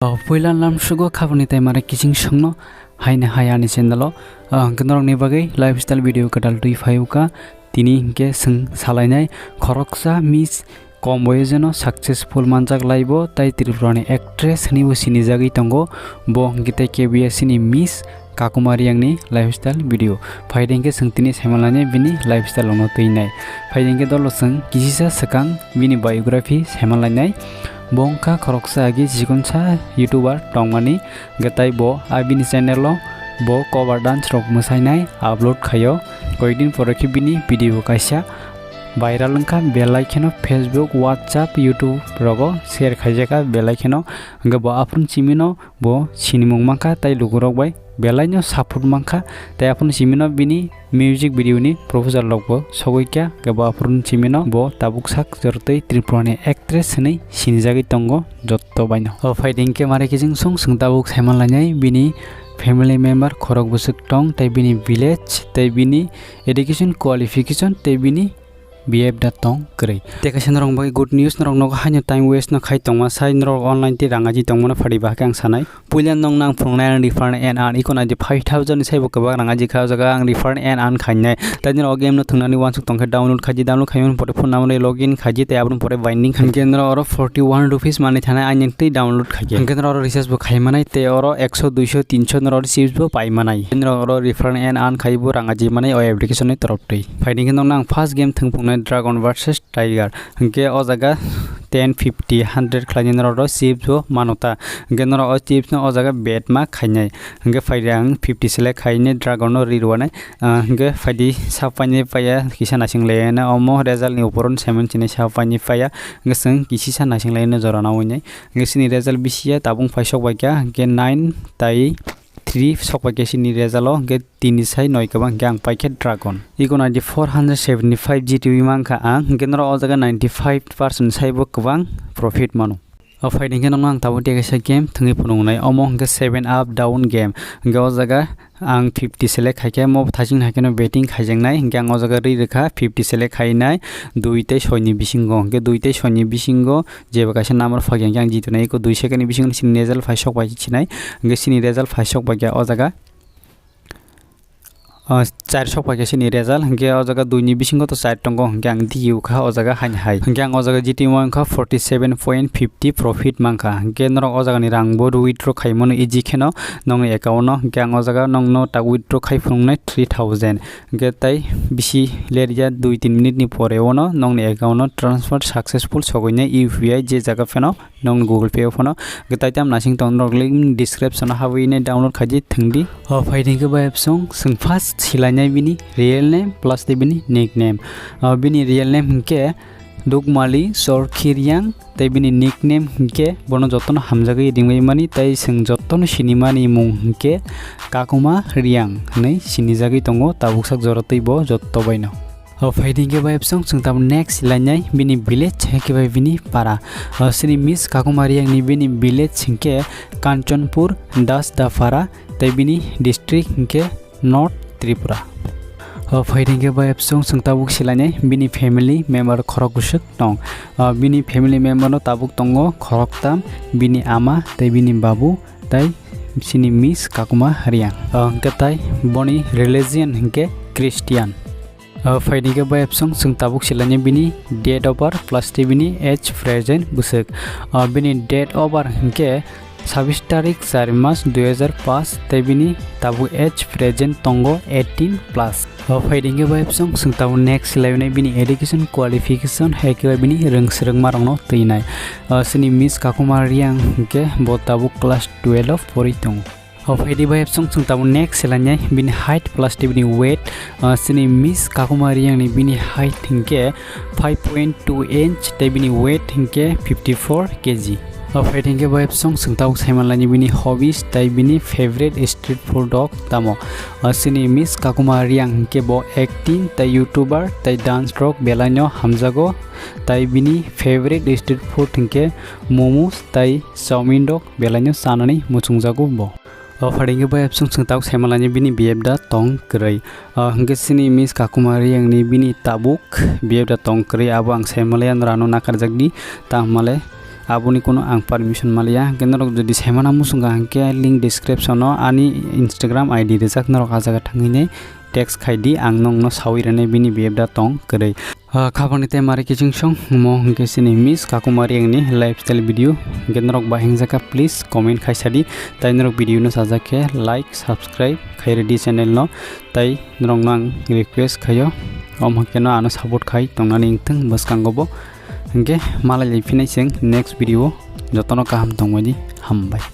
Puylan lam sugo khabuni tai mare kissing songno haina haya ni channel gnarong ni bagai lifestyle video kadal tui phayuka tini hingke sing salainai khoroksa miss komboy jeno successful manjak laibo tai Tripurani actress ni usini jagi tongo bo hingke KBS ni miss Kakuma Reang ni lifestyle video phaidengke singtini semalane bini lifestyle ono tuinai phaidengke dolo sing kisisa sakang bini biography semalanai bongka khoroksa agi jigonsa youtuber tongmani gatai bo abini channel lo bo cover dance rok mosainai upload khayo koidin pore ki bini video kaisa viral angka belai kheno Facebook WhatsApp YouTube rogo share khaijaka belai kheno ga bo apun chimino bo sinimung mangka tai lugurok bai belai no support mangka tai apun chimino bini music video ni proposal logbo sogoikya ga bo apun chimino bo tabuk sak jortei Tripurani actress nei sinjagi tongo jotto baino fighting ke mare kijing song sung tabuk semanlainai bini family member khorok busuk tong tai bini village tai bini education qualification tai bini BF da tong krei tekasen rong bai good news rong no haino time waste no khai tongma sai rong online ti rangaji tongmona phari ba kang sanai pulian nong nang phrongnai ang refund and an ikona je 5000 sai bo kaba rangaji khao jaga ang refund and an khainai tani ro game no thunani wansuk tongkha download khaimon pore phone namre login khaji te abun pore binding khankendra oro 41 rupees mani thana anin te download khaje khankendra oro recharge bo khaimanai te oro 100 200 300 oro chips bo paimanai khankendra oro refund and an khaibo rangaji manai o application ni torop tei fighting nong nang first game thungpungnai Dragon versus Tiger hingke o jaga 10 50 100 khlaini ro chips bo manota hingke noro o chips no o jaga bet ma khainai hingke fairang 50 sele khaine Dragon no rirwanai hingke faidi sapani paya kisana singlena omo result ni uporon 7 chine sapani paya hingke sing kisisa nasinglena jorana winai hingke sini result bisia tabung paisok bakya hingke 9 tai 3 sokpakesi ni rezalo ge 3 sai 9 kabang gang paike Dragon ikona di 475 GTV mangka ang genro o jaga 95% sai bo kabang profit manu o fighting ke nang tabu te sa game thungi phunungnai omong ge 7 up down game ge o jaga ang 50 select khaike mo thajing hakeno betting khaijangnai gang o jaga ri rekha 50 select khainai 2 tei 6 ni bisingo ge 2 tei 6 ni bisingo jeba kaisa number phagyang gang jitunai ko 2 second ni bisingo sin result phasok bai chinai ge sini result phasok bai o jaga 400 pakesi ni result hingke o jaga 2 ni bisingo to 4 tongo gang diu kha o jaga hain hai gang o jaga GT mangkha 47.50 profit mangkha hingke norok o jaga ni rang bo withdraw khaimono easy kheno nong account no gang o jaga nong no ta withdraw khaifungnai 3000 hingke tai bisi leria 2-3 minute ni pore ono nong ni account no transfer successful sogoine UPI je jaga pheno nong Google Pay phono getai tam nasing tong link description hawi ne download khaji thingdi o fighting ke ba app song sing fast silanya bini real name plus the bini nickname bini real name hingke dugmali sorkhiriang tai bini nickname hingke bono jotono hamjagai dingbai mani tai sing jotono sinimani mung hingke Kakuma Reang nei sinijagi tongo tabuksak jorotei bo jotto baino fighting ke ba song sing tab next silanyai bini village ke ba bini para sini miss Kakuma Reang ni bini village hingke Kanchanpur Das Dafara tai bini district hingke North Tripura fighting ke ba song sing tabuk silane bini family member khorok busuk tong bini family member no tabuk tongo khorok tam bini ama tai bini babu tai sini miss Kakuma Reang tai boni religion hingke Christian fighting ke ba song sing tabuk silane bini date of birth plus bini age present busuk bini date of birth hingke 26 तारिख 4 मास 2005 तैबिनी ताबु as present तंगो 18 plus finding के बाइप सं सं ताबु next लाइवनाय बिनी education qualification हैके बिनी रोंगसरों मारंगनो तैनाय सिनी miss Kakuma Reang के बो ताबु class 12 परि तंगो फाइदि बाइप सं ताबु नेक्स्ट लाइनाय बिनी हाइट प्लस बिनी वेट सिनी मिस Kakuma Reang नि बिनी हाइट हिंके 5.2 इंच तैबिनी वेट हिंके 54 kg fighting ke ba song sing tauk saimanlani bini hobbies tai bini favorite street food dog tamo sini miss Kakuma Reang ke bo acting tai youtuber tai dance rock belanyo hamjago tai bini favorite street food hingke momos tai chowmin dog belanyo sanani muchungjago bo fighting ke ba song sing tauk saimanlani bini BF da tong krei hingke sini miss Kakuma Reang ni bini tabuk BF da tong krei abo ang saimalayan rano nakarjagdi tamale aboni kono ang permission malia hingke norok jodi saimana musunga hingke link description o ani Instagram ID rijak norok ah jaga thangine text khaidi ang nongno sawi rane bini bebda tong korei khabangni tai mari kiching song mo hingke sini miss Kakuma Reang ni lifestyle video hingke norok ba hingjaka please comment khaisadi tai norok video no sajake like subscribe khai ready channel no tai norok nang request khayo hingke no ano support khai tongnani ingthang baskangobo hingke malai leiphinai sing next video jotono kaham tongmani hambai।